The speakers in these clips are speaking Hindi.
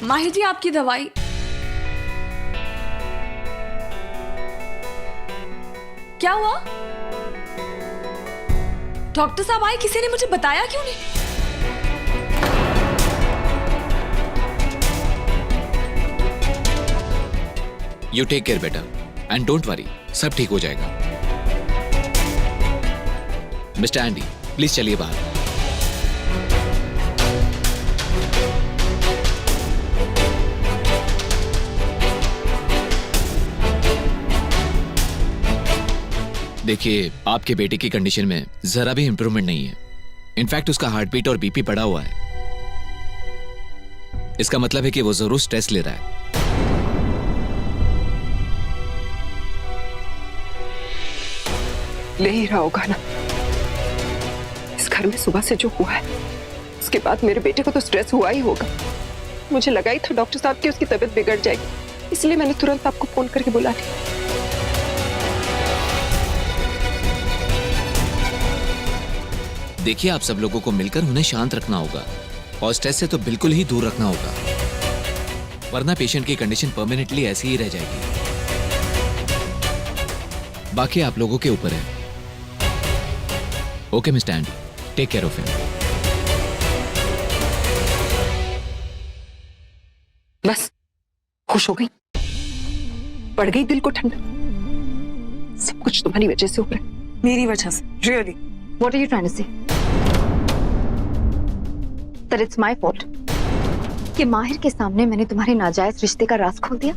माहिर जी आपकी दवाई। क्या हुआ? डॉक्टर साहब आए, किसी ने मुझे बताया क्यों नहीं? यू टेक केयर बेटा एंड डोंट वरी, सब ठीक हो जाएगा। मिस्टर एंडी प्लीज चलिए बाहर। देखिए, आपके बेटे की कंडीशन में जरा भी इंप्रूवमेंट नहीं है। इनफैक्ट उसका हार्ट बीट और बीपी बढ़ा हुआ है। इसका मतलब है कि वो जरूर स्ट्रेस ले रहा है। ले ही रहा होगा ना। इस घर में सुबह से जो हुआ है उसके बाद मेरे बेटे को तो स्ट्रेस हुआ ही होगा। मुझे लगा ही था डॉक्टर साहब की उसकी तबीयत बिगड़ जाएगी, इसलिए मैंने तुरंत आपको फोन करके बुला लिया। देखिए, आप सब लोगों को मिलकर उन्हें शांत रखना होगा और स्ट्रेस से तो बिल्कुल ही दूर रखना होगा, वरना पेशेंट की कंडीशन परमानेंटली ऐसी ही रह जाएगी। बाकी आप लोगों के ऊपर है। Okay mister Andy, take care of him. बस खुश हो गई, पड़ गई दिल को ठंडा। सब कुछ तुम्हारी वजह से हो रहा है। मेरी वजह से? Really? What are you trying to say? That it's my fault? कि माहिर के सामने मैंने तुम्हारे नाजायज रिश्ते का राज खोल दिया?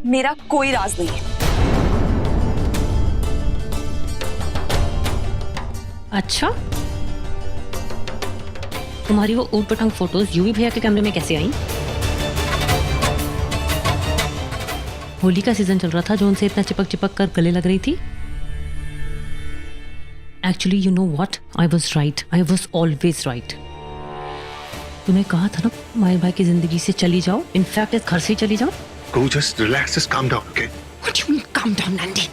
मेरा कोई राज नहीं है। अच्छा, तुम्हारी वो ऊट पटांग फोटोज यूवी भैया के कमरे में कैसे आई? होली का सीजन चल रहा था जो उनसे इतना चिपक चिपक कर गले लग रही थी। Actually you know what, I was right, I was always right. तूने कहा था ना माहिर भाई की जिंदगी से चली जाओ, इनफैक्ट इस घर से चली जाओ। Go, just relax, just calm down, okay? What do you mean calm down, Nandi?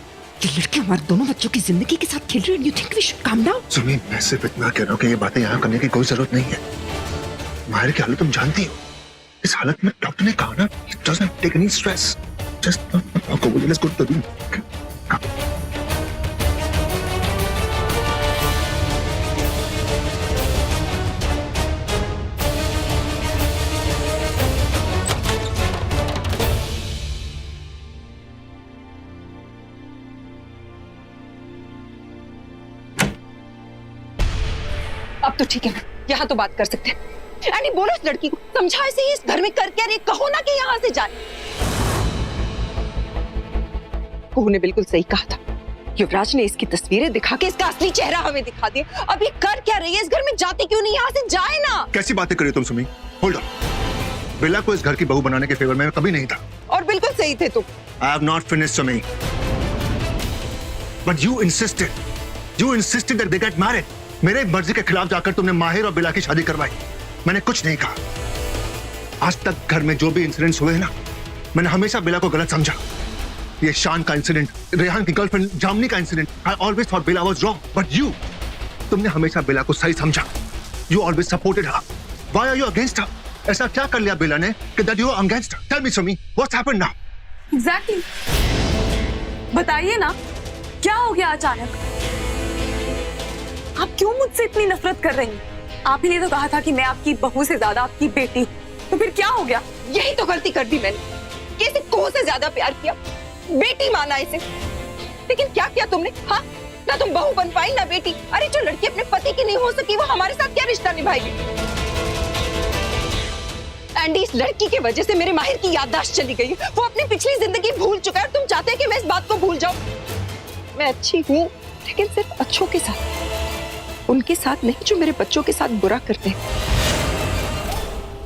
ये लड़की हमारे दोनों बच्चों की जिंदगी के साथ खेल रही है। You think we should calm down? Sumi, मैं सिर्फ इतना कह रहा हूँ कि ये बातें यहाँ करने की कोई जरूरत नहीं है। माहिर की हालत तुम जानती हो। इस हालत में डॉक्टर ने कहा ना, he doesn't take any stress. Just go, let's go to the room. Okay? Come. अब तो ठीक है ना, यहाँ तो बात कर सकते हैं। एंडी बोलो इस लड़की को, समझा इसे इस घर में कर क्या रही, कहो ना कि यहाँ से जाए। बहू ने बिल्कुल सही कहा था, युवराज ने इसकी तस्वीरें दिखा के इसका असली चेहरा हमें दिखा दिया। अब ये कर क्या रही है इस घर में, जाती क्यों नहीं, यहाँ से जाए ना। कैसी बातें करी तुम सुमी? Hold on. बेला को इस घर की बहू बनाने के फेवर में मैं कभी नहीं था। और बिल्कुल सही थे तुम। I have not finished, Sumi. But you insisted that they get married. मेरे मर्जी के खिलाफ जाकर तुमने माहिर और बिला की शादी करवाई। मैंने कुछ नहीं कहा। आज तक घर में जो भी इंसिडेंट्स हुए हैं ना, मैंने हमेशा बिला को गलत समझा। ये शान का इंसिडेंट, रेहान की गर्लफ्रेंड जामनी का incident, I always thought Bella was wrong. But you, तुमने हमेशा बिला को सही समझा। You always supported her. Why are you against her? ऐसा क्या कर लिया बिला ने कि that you are against her? Tell me, Sumi, what's happened now? Exactly, बताइए ना, क्या हो गया अचानक? आप क्यों मुझसे इतनी नफरत कर रही हैं? आप ही ने तो कहा था कि मैं आपकी बहू से ज्यादा आपकी बेटी हूँ, तो फिर क्या हो गया? यही तो गलती कर दी मैंने, किसी को से ज्यादा प्यार किया, बेटी माना इसे। लेकिन क्या किया तुमने? हाँ, ना तुम बहू बन पाई ना बेटी। अरे जो लड़की अपने पति की नहीं हो सकी, वो हमारे साथ क्या रिश्ता निभाएगी? एंडी, इस लड़की की वजह से मेरे माहिर की याददाश्त चली गई है। वो अपनी पिछली जिंदगी भूल चुका है। तुम चाहते हैं कि मैं इस बात को भूल जाऊं? मैं अच्छी हूँ, लेकिन सिर्फ अच्छों के साथ, उनके साथ नहीं जो मेरे बच्चों के साथ बुरा करते हैं।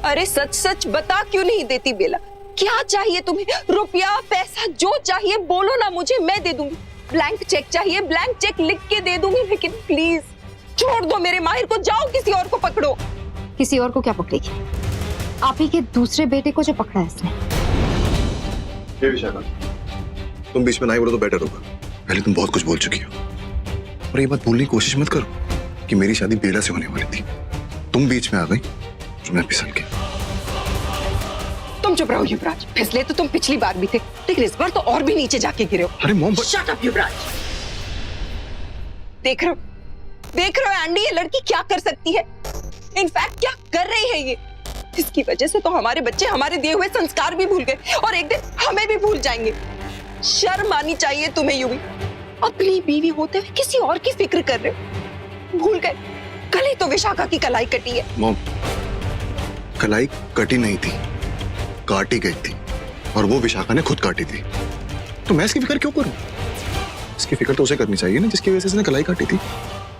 अरे सच सच बता क्यों नहीं देती बेला? क्या चाहिए तुम्हें? रुपया, पैसा, जो चाहिए बोलो ना मुझे, मैं दे दूंगी। ब्लैंक चेक चाहिए, ब्लैंक चेक लिख के दे दूंगी, लेकिन प्लीज छोड़ दो मेरे माहिर को। जाओ किसी और को पकड़ो। किसी और को क्या पकड़ेगी? आप ही के दूसरे बेटे को जो पकड़ा है इसने। ये विशाखा, तुम बीच में नहीं बोलो तो बेटर होगा। पहले तुम बहुत कुछ बोल चुकी हो, और ये बात भूलने की कोशिश मत करो कि मेरी शादी बेला से होने वाली थी। तुम बीच में आ गई तो मैं फिसल गया। तुम चुप रहो युवराज। फिसले तो तुम पिछली बार भी थे, लेकिन इस बार तो और भी नीचे जाके गिरे हो। अरे मोम, शट अप युवराज। देख रहे हो एंडी, ये लड़की क्या कर सकती है, इनफैक्ट क्या कर रही है ये। इसकी वजह से तो हमारे बच्चे हमारे दिए हुए संस्कार भी भूल गए और एक दिन हमें भी भूल जाएंगे। शर्म आनी चाहिए तुम्हें यूवी। अपनी बीवी होते हुए किसी और की फिक्र कर रहे हो। भूल गए कल ही तो विशाखा की कलाई कटी है। मोम, कलाई कटी नहीं थी, काटी गई थी, और वो विशाखा ने खुद काटी थी। तो मैं इसकी फिक्र क्यों करूं? इसकी फिक्र तो उसे करनी चाहिए ना जिसकी वजह से उसने कलाई काटी थी।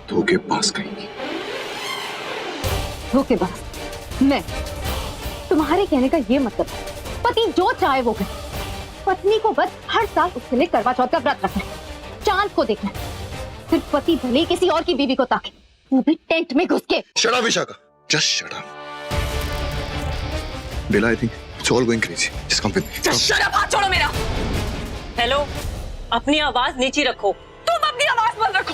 धोखेबाज कहीं। धोखेबाज मैं? तुम्हारे कहने का ये मतलब है पति जो चाहे वो करे। पत्नी को बस हर साल उसके लिए करवा चौथ का व्रत रखना है, चांद को देखना है। फिर पति भले किसी और की बीवी को ताके, वो भी टेंट में घुस के। Shut up Vishakha, just shut up. Bela, I think it's all going crazy. Just come with me. Just shut up, हाथ छोड़ो मेरा। हेलो, अपनी आवाज नीचे रखो। तुम अपनी आवाज बंद रखो।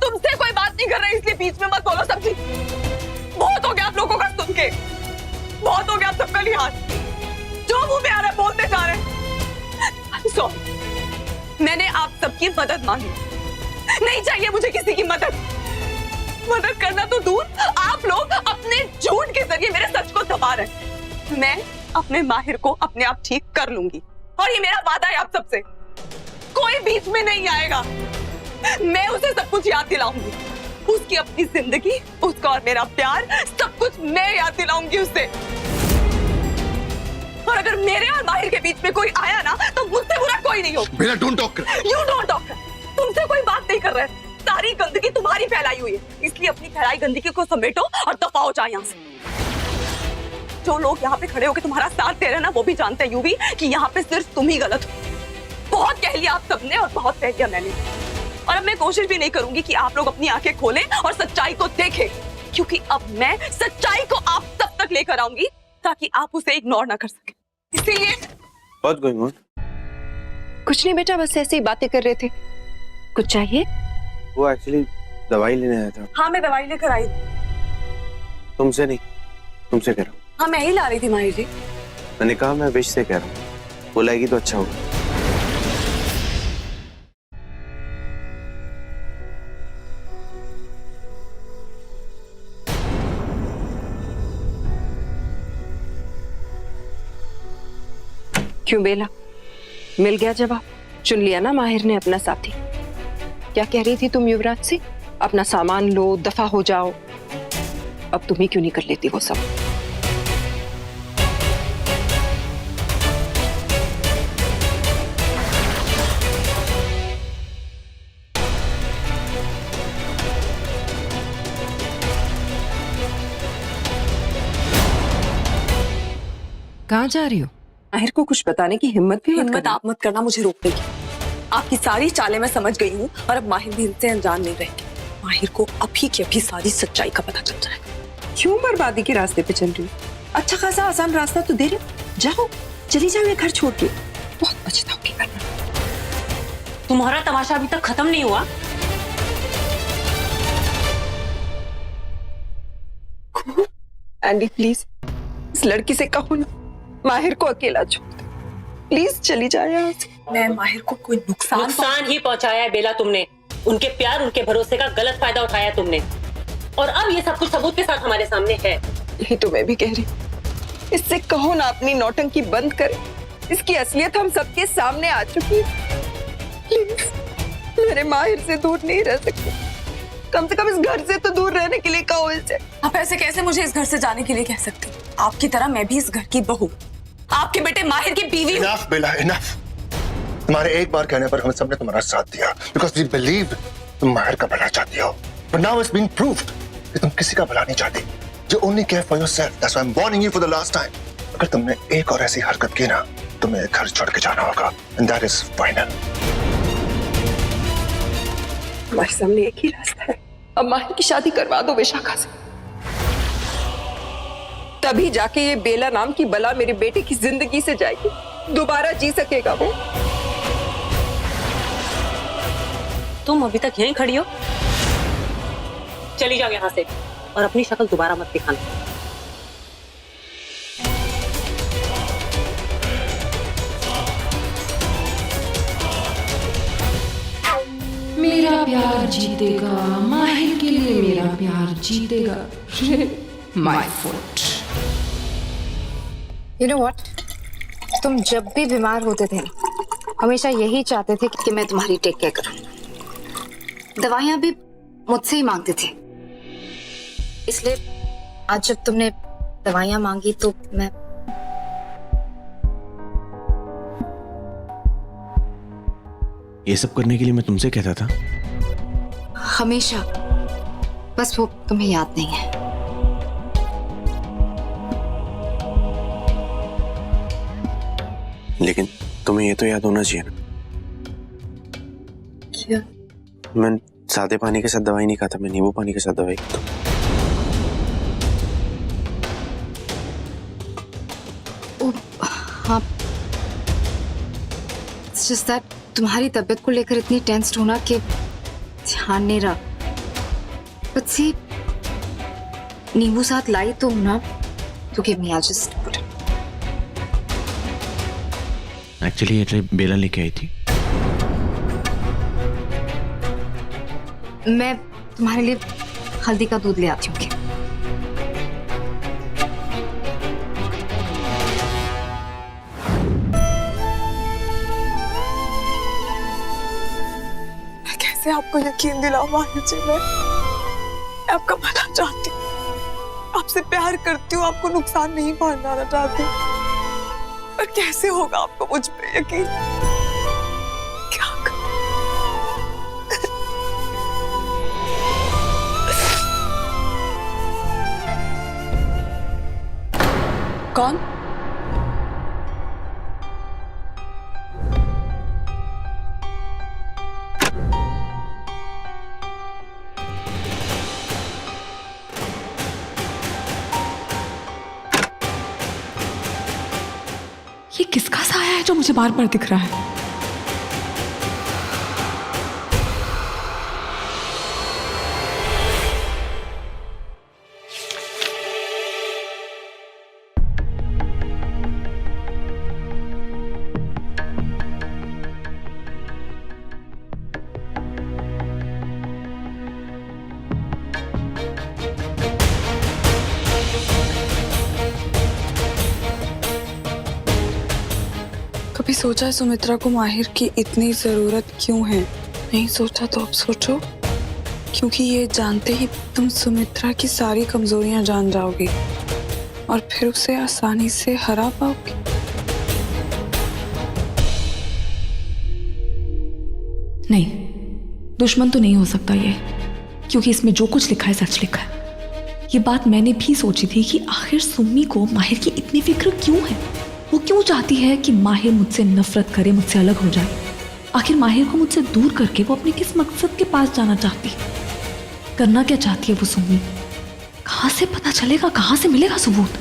तुमसे कोई बात नहीं कर रही इसलिए बीच में मत बोलो सब्जी। बहुत हो गया आप लोगों का सुन के, बहुत हो गया आप सबका लिहाज। जो मुंह में आ रहा है बोलते जा रहे हैं। I'm sorry, मैंने आप सबकी मदद मांगी, नहीं चाहिए मुझे किसी की मदद। मदद करना तो दूर, आप लोग अपने झूठ के जरिए मेरे सच को दबा रहे हैं। मैं अपने माहिर को अपने आप ठीक कर लूंगी और ये मेरा वादा है आप सबसे। कोई बीच में नहीं आएगा। मैं उसे सब कुछ याद दिलाऊंगी, उसकी अपनी जिंदगी, उसका और मेरा प्यार, सब कुछ मैं याद दिलाऊंगी उसे। और अगर मेरे और माहिर के बीच में कोई आया ना तो मुझसे बुरा कोई नहीं होगा। Bella, don't talk. You don't talk. तुमसे कोई बात नहीं कर रहा है। सारी गंदगी तुम्हारी फैलाई हुई है, इसलिए अपनी फैलाई गंदगी को समेटो और दफा हो जाए यहाँ से। जो लोग यहाँ पे खड़े होकर तुम्हारा साथ दे रहे हैं ना, वो भी जानते हैं यूवी कि यहाँ पे सिर्फ तुम ही गलत हो। बहुत कह लिया आप सबने और बहुत कह लिया मैंने, और अब मैं कोशिश भी नहीं करूंगी कि आप लोग अपनी आंखें खोलें और सच्चाई को देखें, क्योंकि अब मैं सच्चाई को आप सब तक लेकर आऊंगी ताकि आप उसे इग्नोर ना कर सके। इसीलिए What's going on? कुछ नहीं बेटा, बस ऐसे ही बातें कर रहे थे। कुछ चाहिए? वो एक्चुअली दवाई लेने आया था। हाँ, मैं दवाई लेकर आई। तुमसे नहीं, तुमसे कह रहा हूँ। हाँ, मैं ही ला रही थी माहिर जी। मैंने कहा मैं विश से कह रहा हूँ, वो लाएगी तो अच्छा होगा। क्यों बेला, मिल गया जवाब? चुन लिया ना माहिर ने अपना साथी। क्या कह रही थी तुम युवराज से? अपना सामान लो, दफा हो जाओ। अब तुम ही क्यों नहीं कर लेती वो सब? कहाँ जा रही हो? माहिर को कुछ बताने की हिम्मत भी हिम्मत आप मत करना मुझे रोकने की। आपकी सारी चालें मैं समझ गई हूँ और अब माहिर भी इनसे अनजान नहीं रहेगी। माहिर को अभी की अभी सारी सच्चाई का पता चल जाएगा। क्यों बर्बादी के रास्ते पे चल रही हो? अच्छा खासा आसान रास्ता तो दे रहे हो। जाओ, चली जाओ ये घर छोड़ के। बहुत पछताओगी वरना। तुम्हारा तमाशा अभी तक खत्म नहीं हुआ। एंडी प्लीज, इस लड़की से कहो ना, माहिर को अकेला छोड़ दो। प्लीज चली जाए यहाँ से। मैं माहिर को कोई नुकसान ही पहुंचाया है बेला तुमने। उनके प्यार, उनके भरोसे का गलत फायदा उठाया तुमने, और अब ये सब कुछ सबूत के साथ हमारे सामने है। यही तो मैं भी कह रही हूँ। इससे कहो ना अपनी नौटंकी बंद करे। इसकी असलियत हम सबके सामने आ चुकी है। प्लीज मेरे माहिर से दूर नहीं रह सकते। कम से कम इस घर से तो दूर रहने के लिए कहो इसे। आप ऐसे कैसे मुझे इस घर से जाने के लिए कह सकती? आपकी तरह मैं भी इस घर की बहू, आपके बेटे माहिर की बीवी हूँ। Enough, बेला, enough। तुम्हारे एक बार कहने पर हम सबने तुम्हारा साथ दिया because we believe तुम माहिर का भला चाहती हो। But now it's been proved कि तुम किसी का भला नहीं चाहती। You only care for yourself. That's why I'm warning you for the last time. अगर तुमने एक और ऐसी हरकत की ना, तुम्हें घर छोड़ के जाना होगा। And that is final. हमारे सामने एक ही रास्ता है। अब माहिर की शादी करवा दो विशाखा से, तभी जाके ये बेला नाम की बला मेरे बेटे की जिंदगी से जाएगी। दोबारा जी सकेगा वो। तुम अभी तक यहीं खड़ी हो? चली जाओ यहाँ से और अपनी शक्ल दोबारा मत दिखाना। मेरा प्यार जीतेगा, माहिर के लिए मेरा प्यार जीतेगा। My foot. You know what, तुम जब भी बीमार होते थे हमेशा यही चाहते थे कि मैं तुम्हारी टेक केयर करूं। दवाइयां भी मुझसे ही मांगते थे, इसलिए आज जब तुमने दवाइयां मांगी तो मैं ये सब करने के लिए मैं तुमसे कहता था। हमेशा, बस वो तुम्हें याद नहीं है। लेकिन तुम्हें ये तो याद होना चाहिए ना। क्या? मैं सादे पानी के साथ दवाई नहीं खाता, मैं नींबू पानी के साथ दवाई खाता हूँ। हाँ, It's just that तुम्हारी तबीयत को लेकर इतनी टेंस्ड होना कि ध्यान नहीं रहा। But see, नींबू साथ लाई तो ना, तो give me, I'll just put it. Actually ये ट्रे बेला लेके आई थी। मैं तुम्हारे लिए हल्दी का दूध ले आती हूँ। कैसे आपको यकीन दिलाऊं माहिर जी, मैं आपका भला चाहती हूँ, आपसे प्यार करती हूँ, आपको नुकसान नहीं पहुंचाना चाहती, पर कैसे होगा आपको मुझ पे यकीन? क्या करूं? कौन? ये किसका साया है जो मुझे बार बार दिख रहा है? कभी सोचा है सुमित्रा को माहिर की इतनी जरूरत क्यों है? नहीं सोचा तो अब सोचो, क्योंकि ये जानते ही तुम सुमित्रा की सारी कमजोरियां जान जाओगे और फिर उसे आसानी से हरा पाओगे। नहीं, दुश्मन तो नहीं हो सकता ये, क्योंकि इसमें जो कुछ लिखा है सच लिखा है। ये बात मैंने भी सोची थी कि आखिर सुम्मी को माहिर की इतनी फिक्र क्यों है। वो क्यों चाहती है कि माहिर मुझसे नफरत करे, मुझसे अलग हो जाए। आखिर माहिर को मुझसे दूर करके वो अपने किस मकसद के पास जाना चाहती है? करना क्या चाहती है वो सुम्मी? कहाँ से पता चलेगा, कहाँ से मिलेगा सबूत?